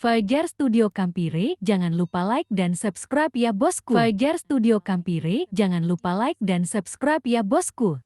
Fajar Studio Kampire, jangan lupa like dan subscribe ya bosku. Fajar Studio Kampire, jangan lupa like dan subscribe ya bosku.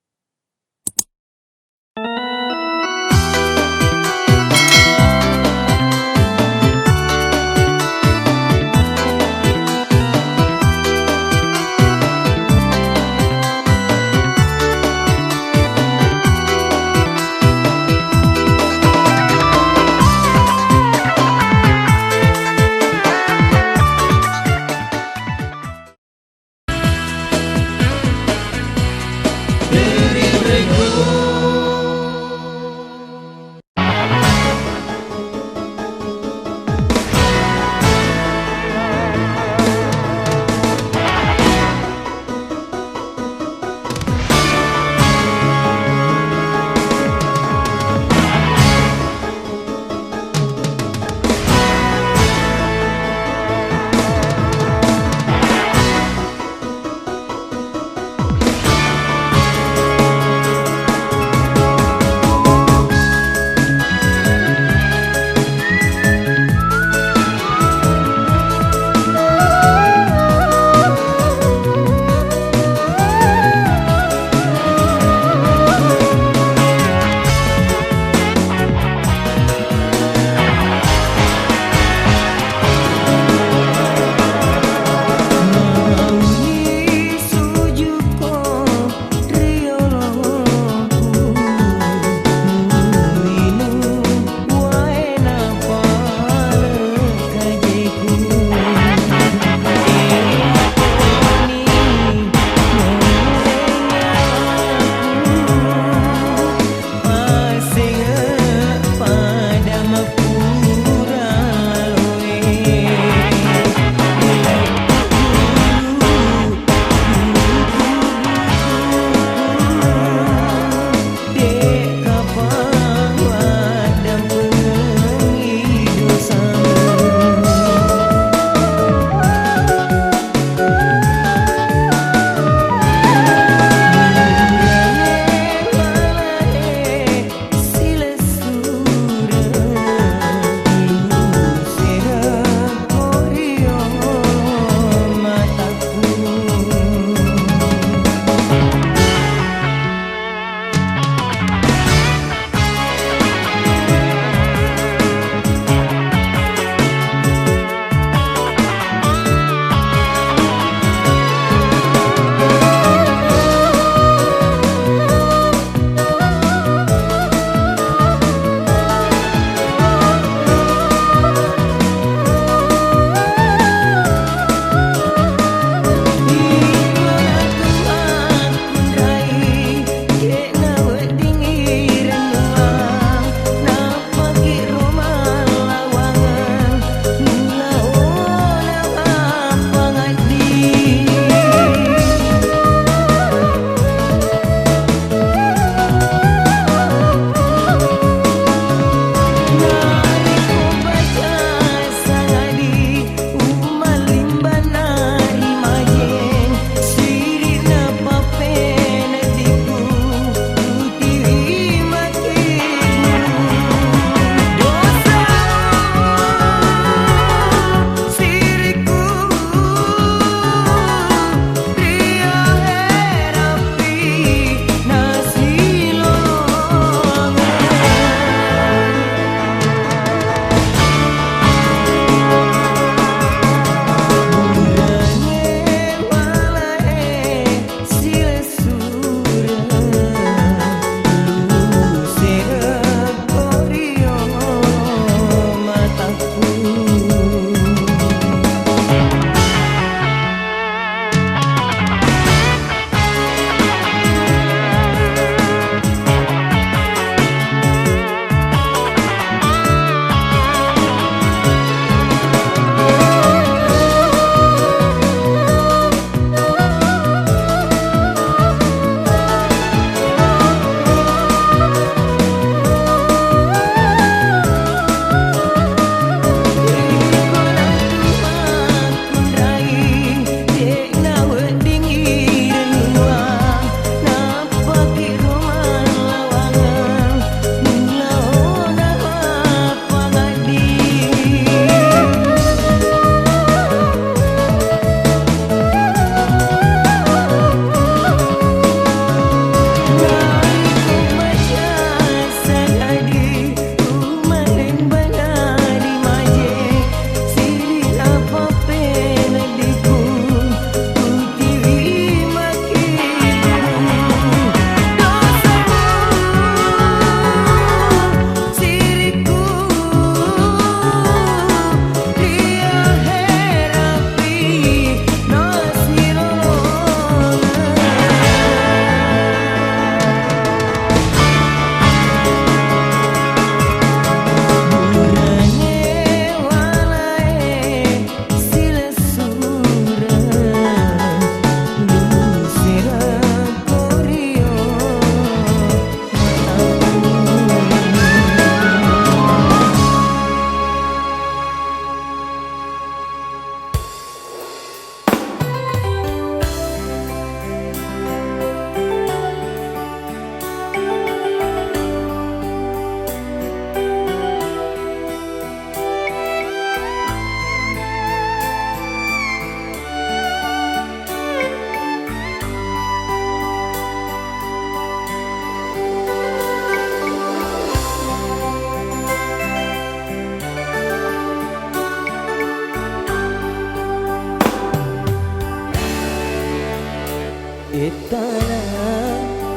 Etana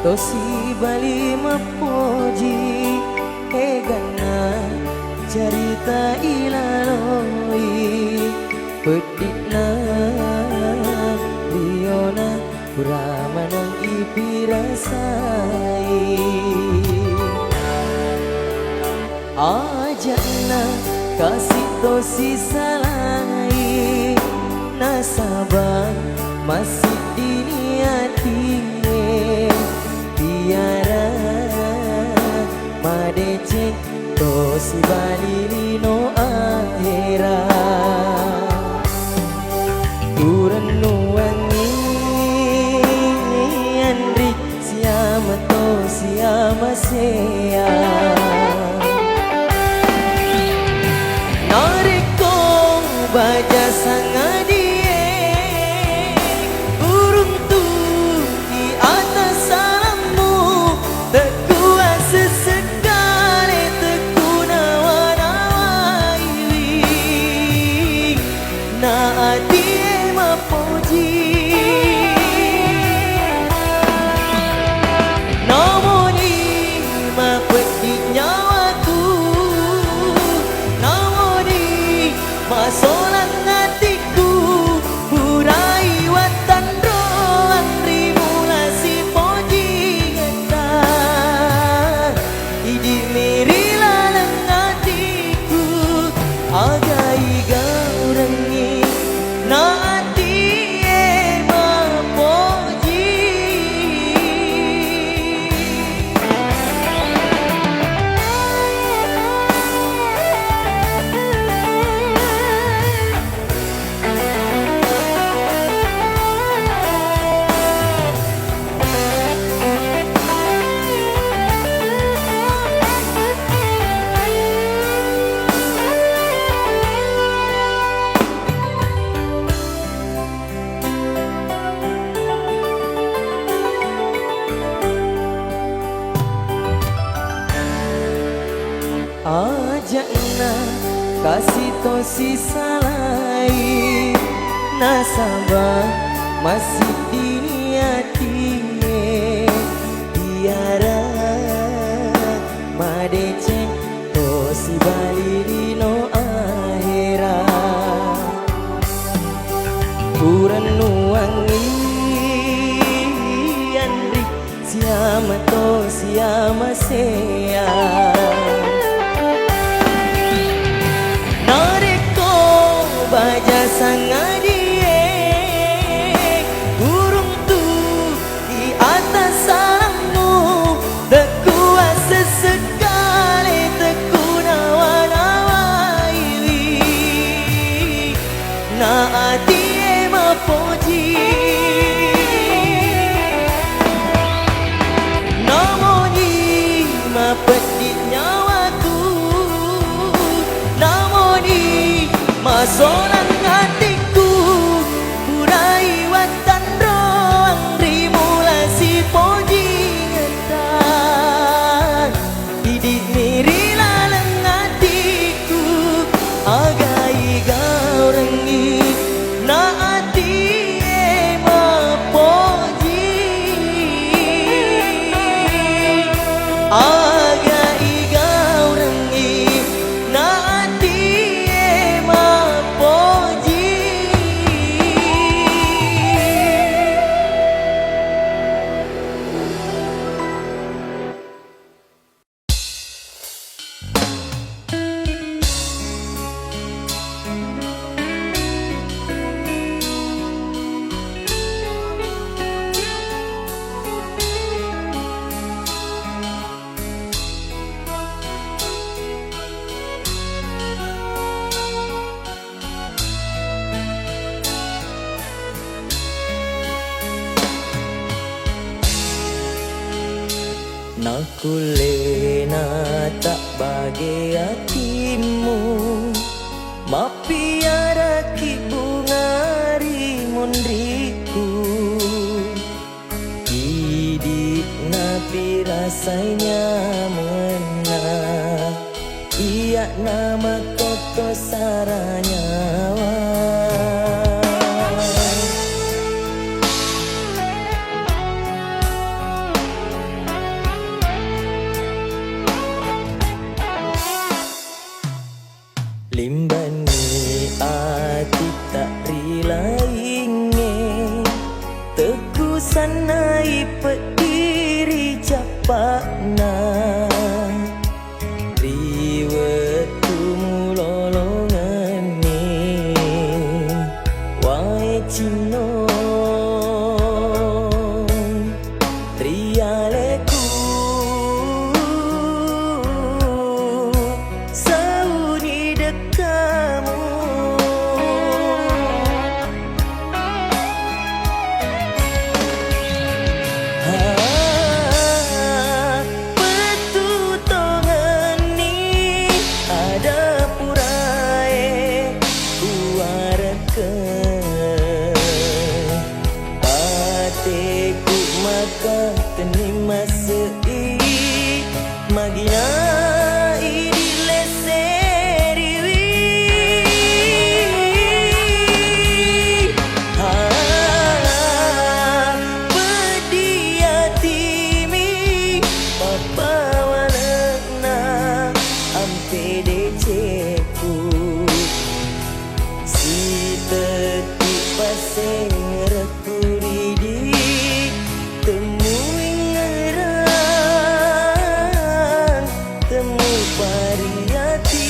tosi bali mapoji egana cerita ilaloi pedikna liona puramanang ipirasai ajakna kasih tosi salai nasabah masih diniati tiara madece tosi balilino akhira uranu wangi andri siama to siama sea nariko baja sangadi solang hatiku burai watan roang rimulasi poji ngeta idi mirilalang hatiku agai gaurangi na hati mapoji ajakna kasih tosi salai nasabah masih diniati tiara madece tosi balilino akhira uranu wangi andri siama to siama sea baja sangadie burung tu di atas sarangmu tekuat sesekali teku nawa-nawaili na ati mapoji namoni mapedik nyawaku namoni solang hatiku burai watan roang rimulasi poji ngetan didik mirilalang hatiku agai gaurangi na hati mapoji agai gaurangi na hati nakulena tak bagi hatimu mapiara ki bungari mondriku didik napi rasanya mena iya nama koto saranyawa sanai pediri capakna riwetu mulolongan ni wae cino trialeku sauni dekamu terima sei magina idile seriwi pedia timi papa walana ampe deceku si teti paseng rekuridi temui ngerang temu variati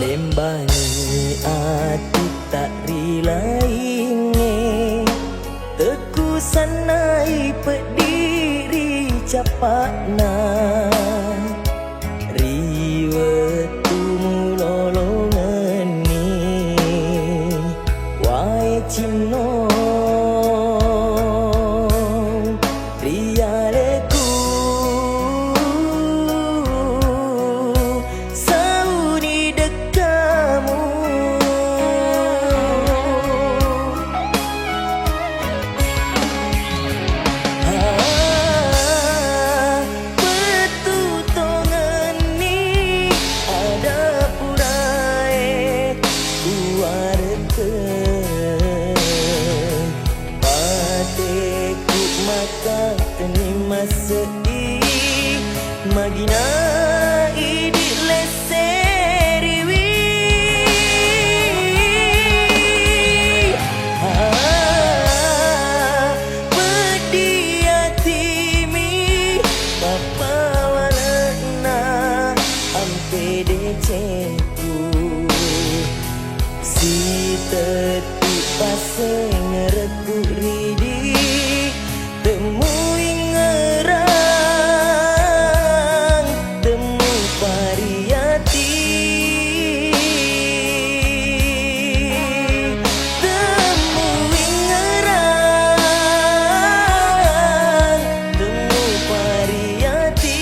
lembani ati tak rilainge teku sanai pediri capakna riwetu mulolongan ni wae cino rialeku terima sei magina idile seriwi pedia timi papa walana ampe deceku si teti paseng rekuridi temui ngerang temu variati temui ngerang temu variati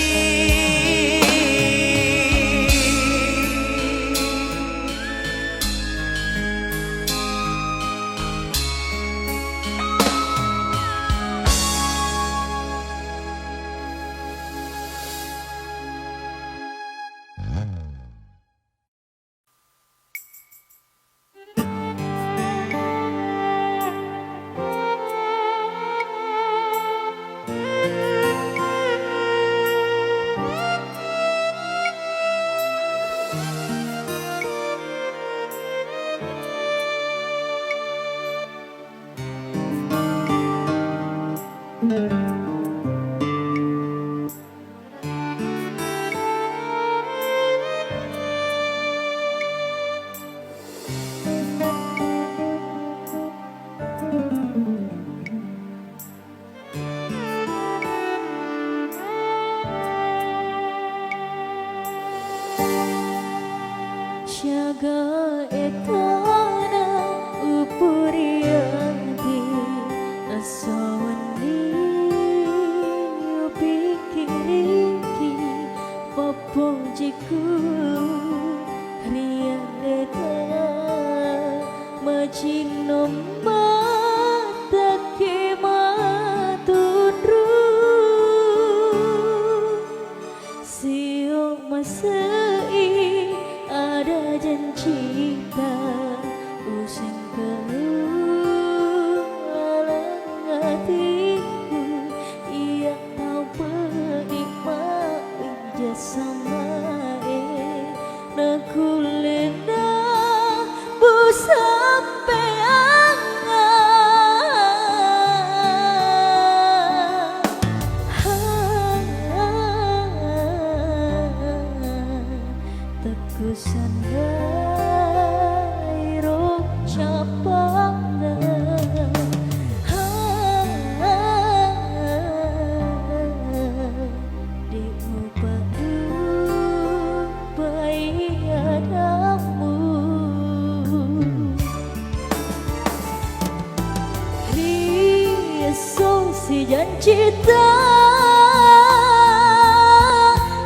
si janji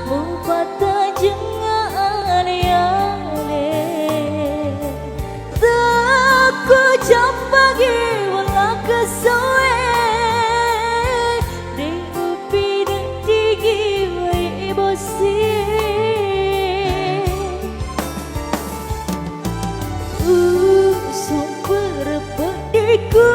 mupata jenga ale-ale taku jam pagi wala kesoe di upi dan tinggi wai bosi sumber pediku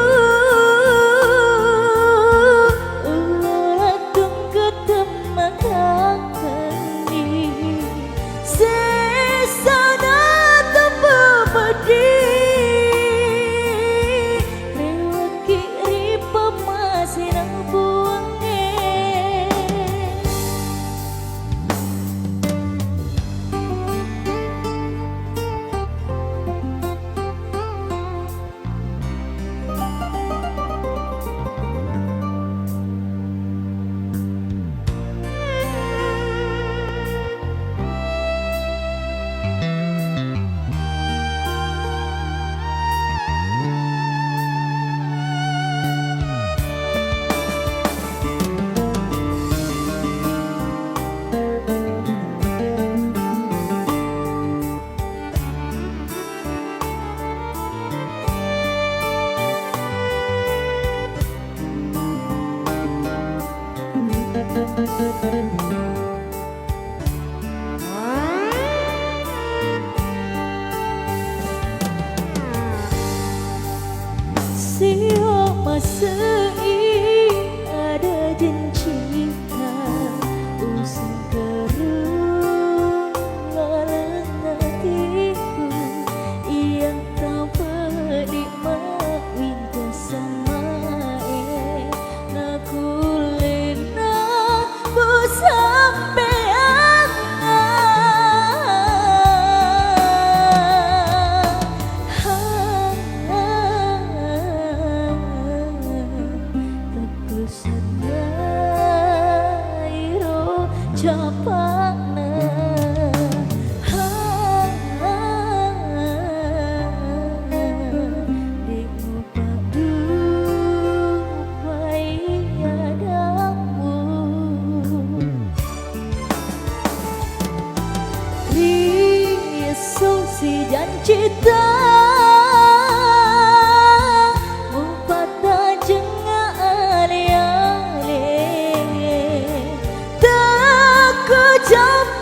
siapa sei ada cinta usung kerung lalana hatiku yang tak penikmat winta sama naku lena bu sampai Japana di padu payadamu riso si janji mupata jenga ale-ale jump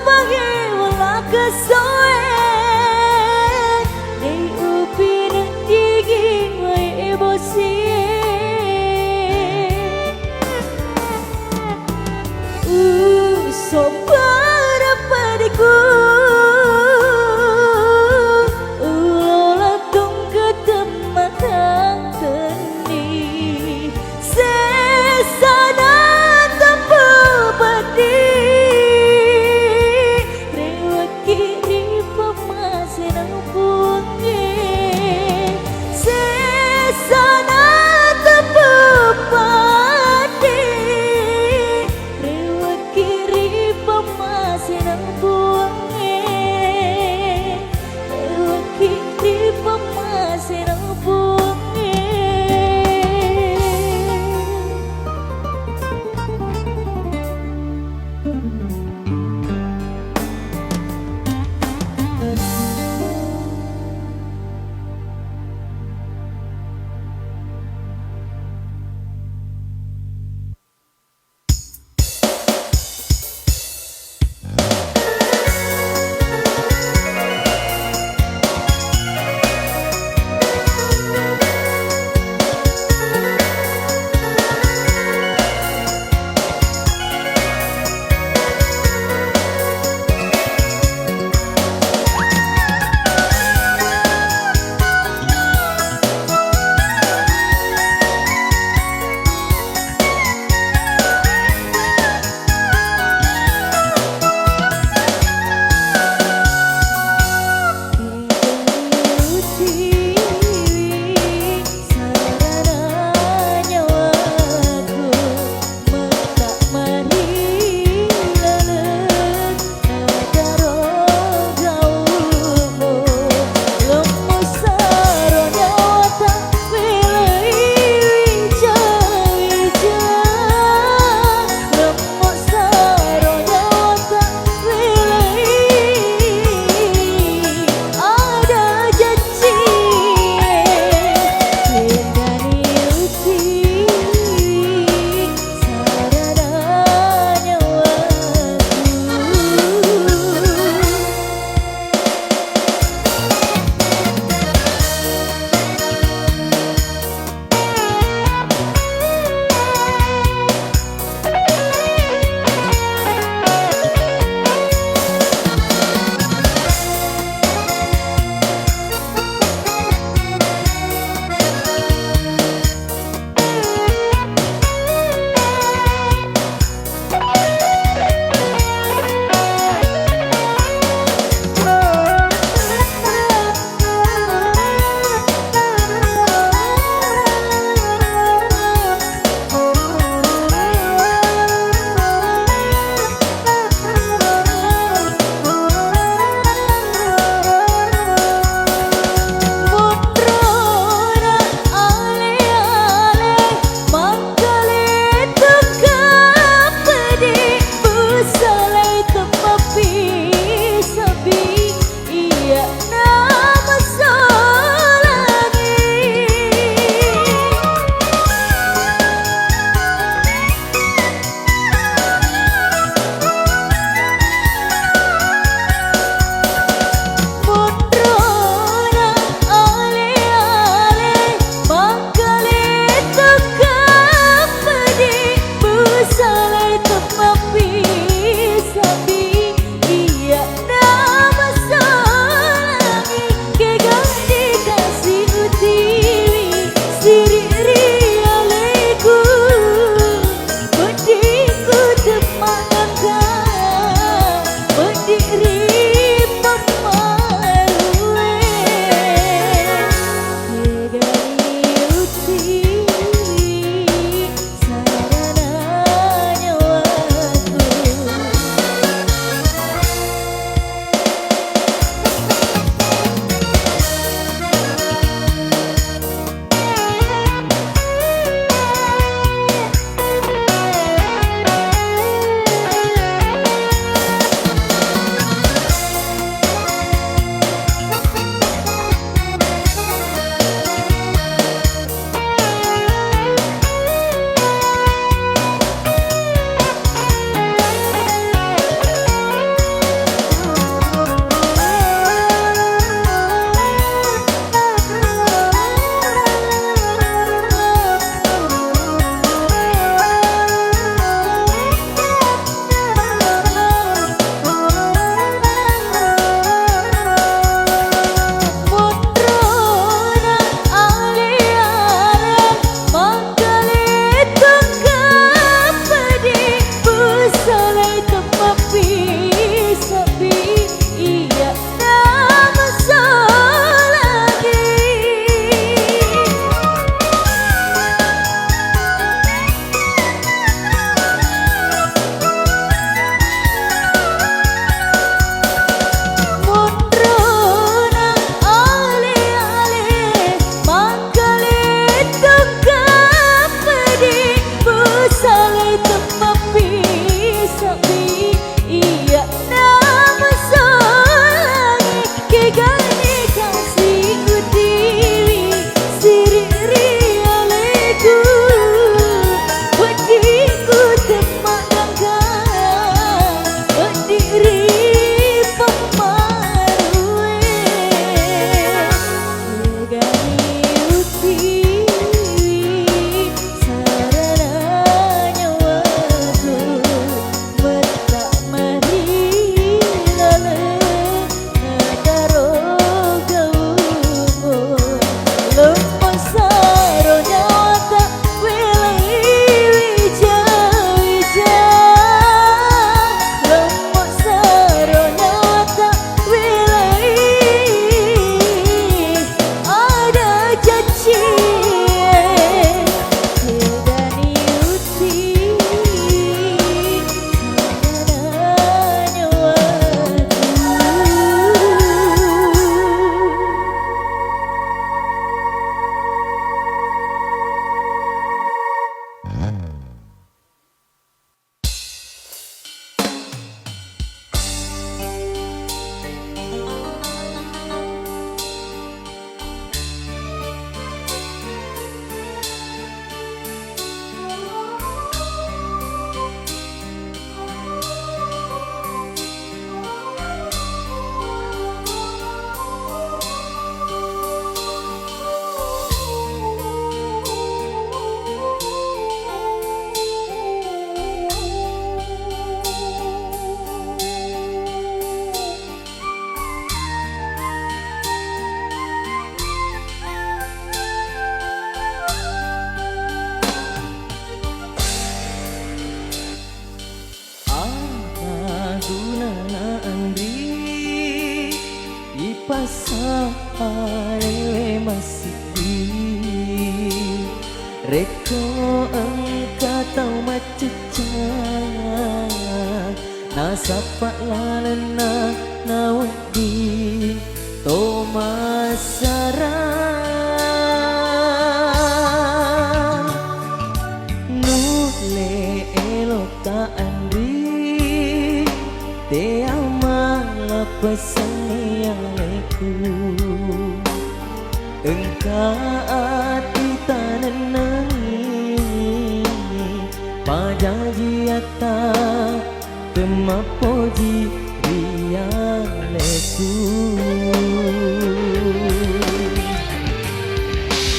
alewe masih di reko engkau tau macecang nasapak lalena nawadi tomasaran nule elota andri te amala pesangiyaleku engkau ati tanenangi pajajiata kemapoji rialeku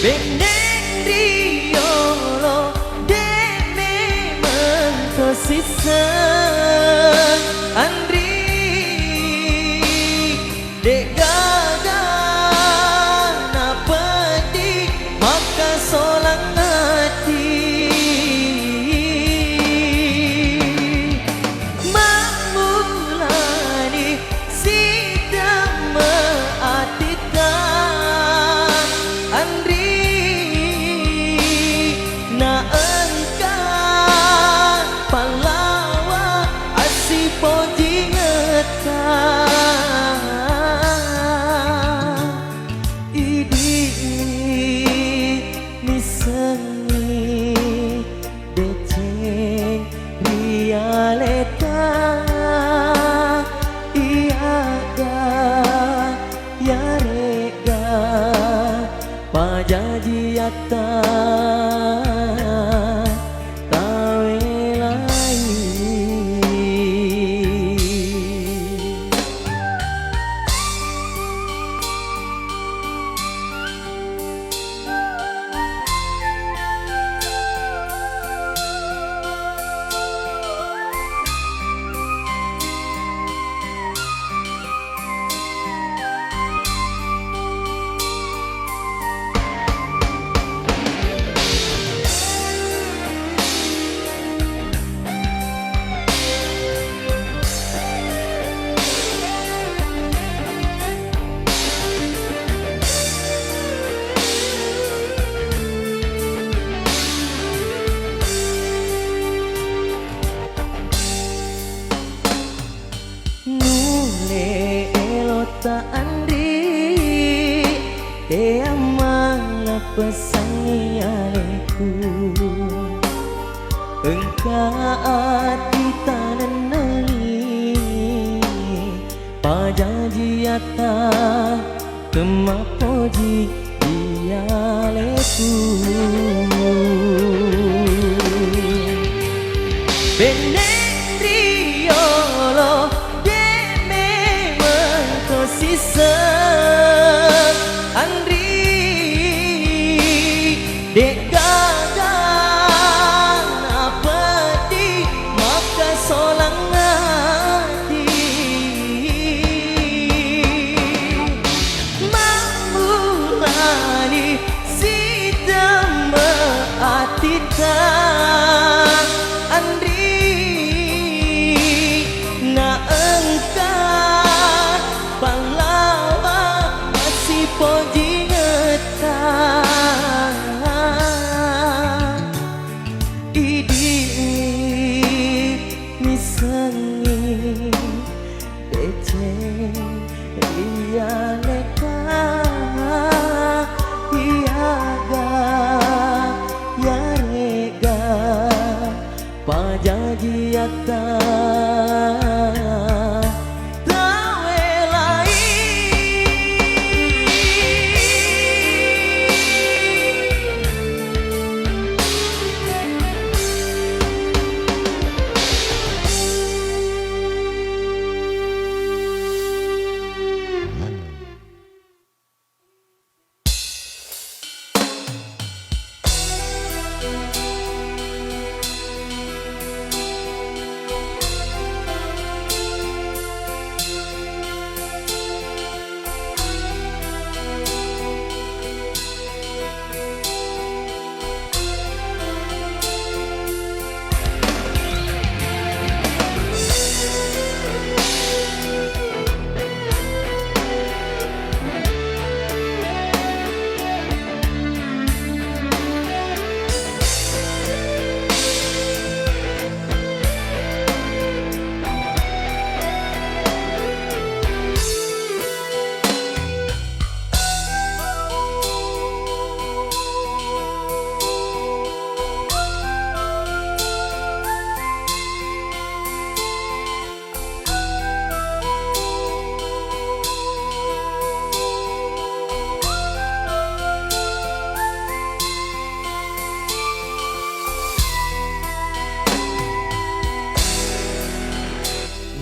Beneng riolo deme mentosisa Andri dek gaga napeti maka solang hati mamulani sidang meatikan Andri na engkau palawa asipo jingetan idi misengi deceng rialeta iaga yarega pajajiata tawelai elota andri te amala pesangiyaleku engkau ati tanenangi pajajiata kemapoji dialeku Beneng riolo sisa Andri dek gaga napeti maka solang hati mamulani sidang meatikan Andri na engkau palawa masih pojingetan idi misengi deceng rialeka iaga yarega pajajiata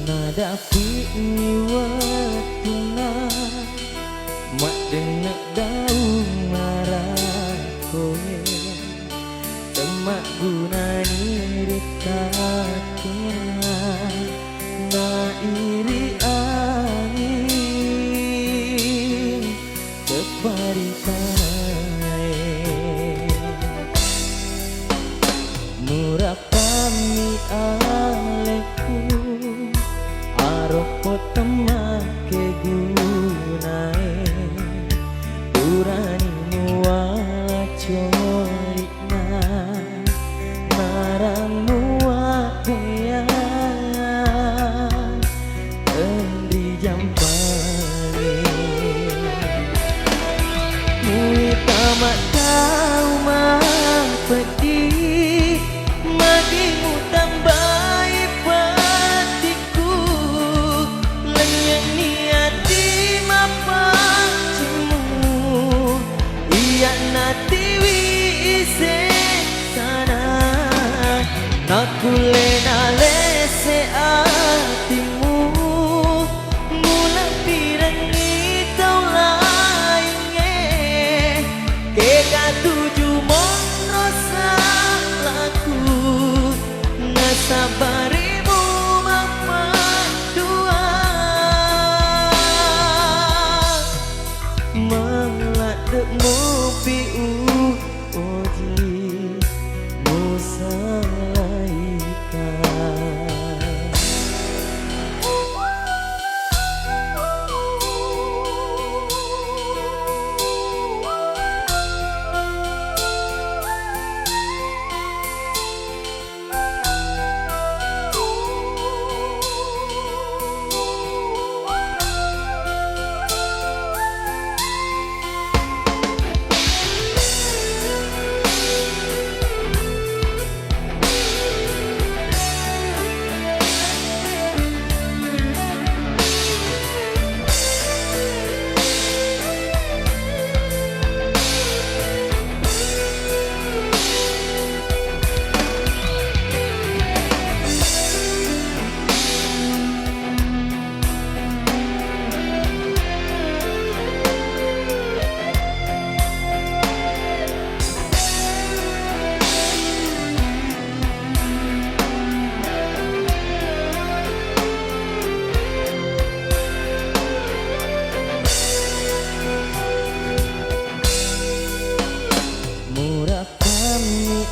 Nadapi ni watuna mak denek daun marah kowe temak gunani ritakena na iri angin kepari murah kami aleku aropo temak kegunae urani muala corikna narang muatea endri jampane mui tamak tau mah pedih magimu tambahi patiku lenyang niati mapacimu iya natiwi ise sana naku lena lese hatimu mula pirangi tau lainnya keka tuju monrosa laku nasabarimu mama dua meladekmu piu oji musalaikan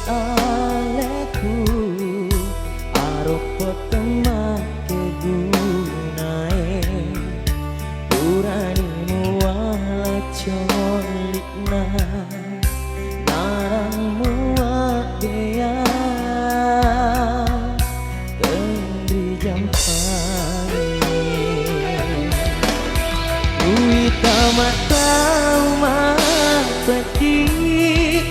aleku aropo temak kegunae urani muala colikna narang muadea kendri jampane kui tamak tau mah pedih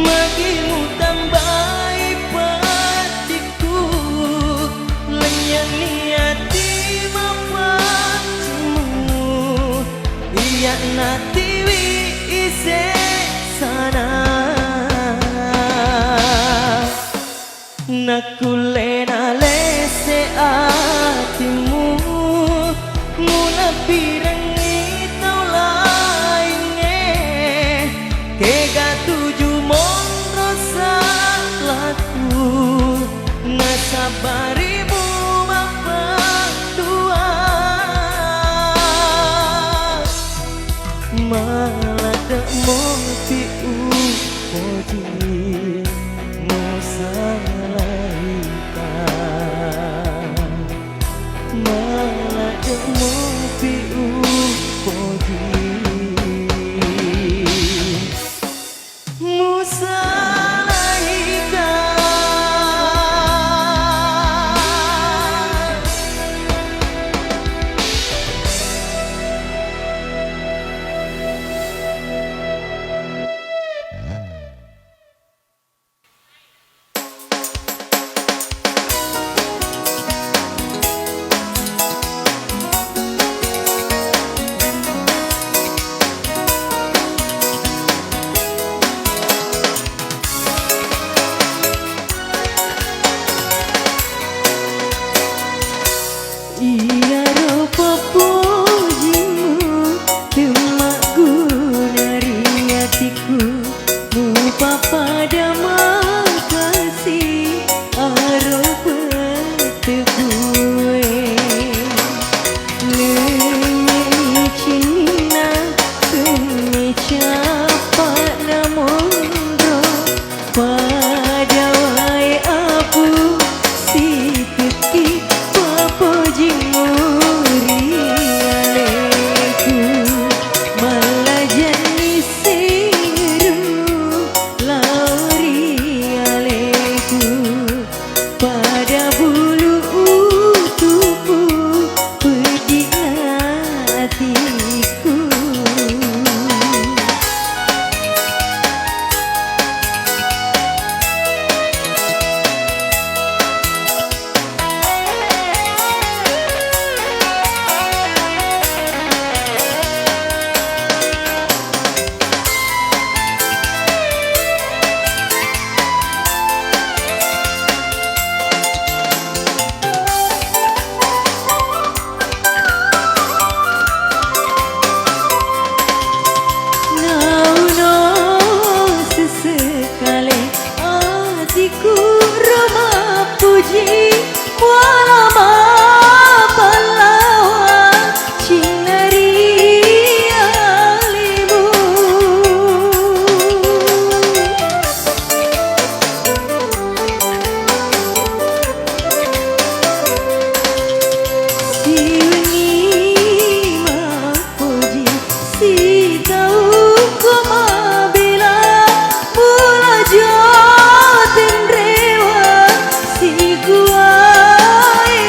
magimu tambahi patiku lenyang niati mapacimu iya natiwi ise sana naku lena lese hatimu mula pirangi tau lainnya kega tuju monrosa laku nasabarimu mapa dua maladekmu piu oji musalaikan maladekmu piu oji musalaikan Iya rupa pujimu Demak gunari hatiku Mupa pada makasih Arupa tebuwe Lenyi cina Kene capat namondo Pada wai apu Si keki Papo jinguri aleku Malajani siru Lauri aleku Pada bulu utuku Pedih hatiku Hatiku ramah puji Walama pahlawan Cinari alimu Si wengi mapuji Si tahu koma bila Mula jauh si guai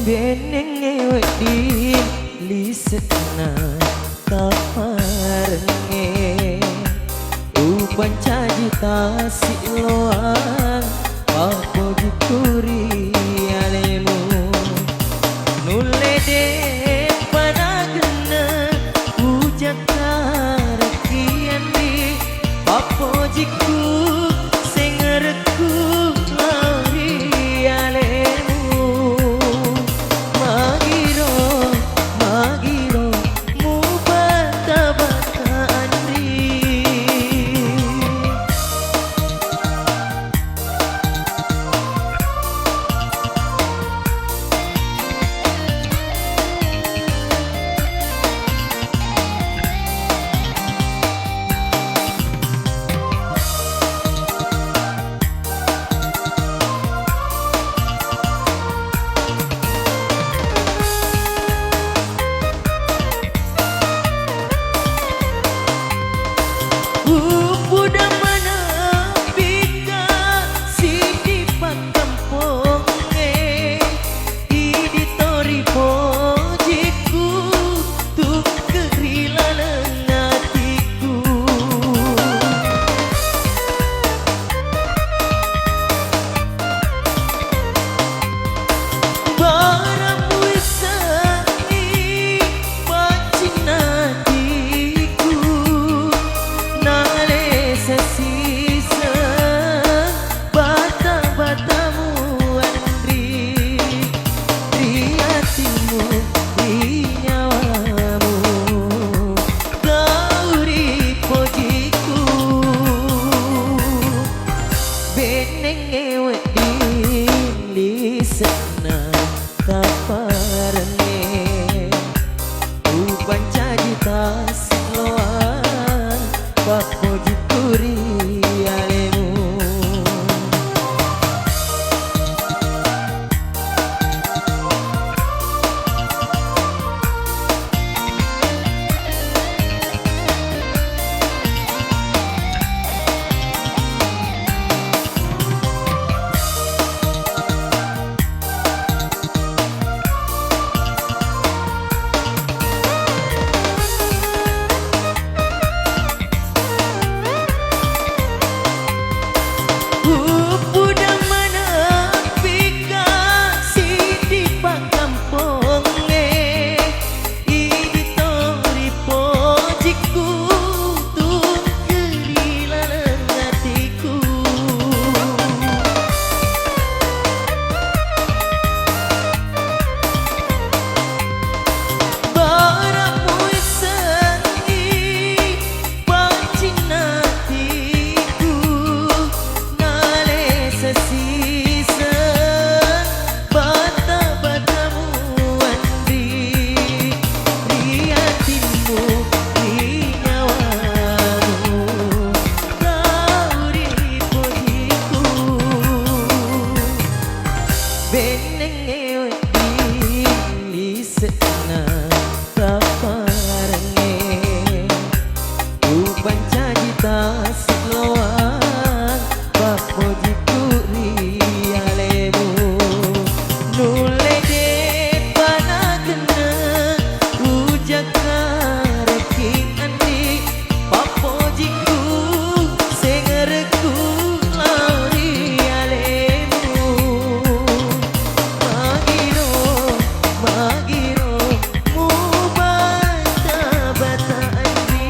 benenge wedi lisetna kaparenge uban cajita siloan papo dituri alemu nulede panagena ujak karakian di papo jiku sengerku lari alemu magiro magiro mu bata-bata andri Budak mana bika sidi pakamponge Iditori pojiku tuk kerila lengatiku Barang wisani pacina diku Nale sesisa bata-batamu andri di hatimu di nyawamu gauri pojiku benenge wedi lisena kaparane uban cajita siloan papo dituri alemu Budak mana bika sidi pakamponge Iditori pojiku tuk kerila lengatiku Barang wisani pacinatiku Nale sesisa bata-batamu andri di hatimu di nyawamu gauri pojiku benenge wedi lisetna kaparenge uban cajita siloan papo dituri alemu nulede panagena ujak kareki andi papo jiku sengerku lari alemu magiro magiro mu bata-bata andri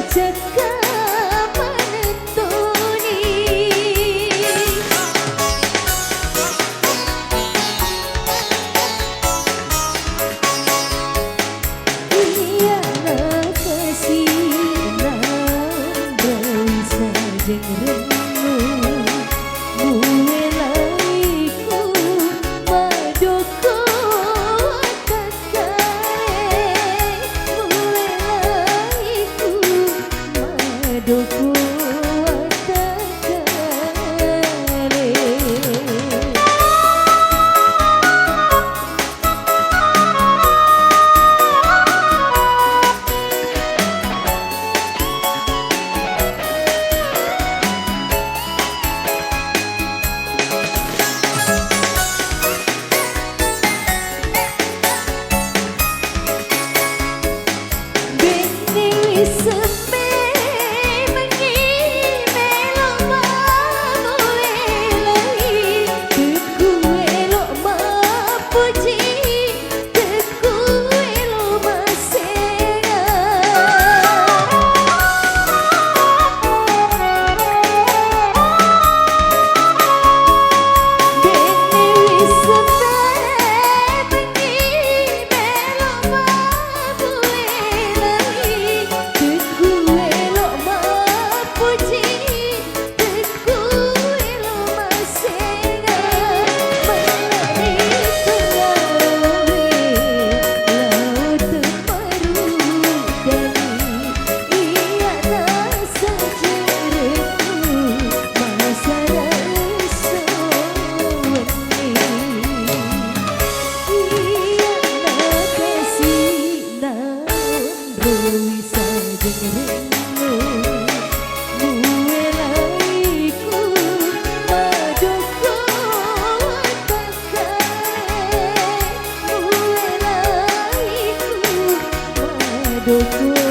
Cekap menentuni jengremu muelaiku madoko takare muelaiku madoko Doku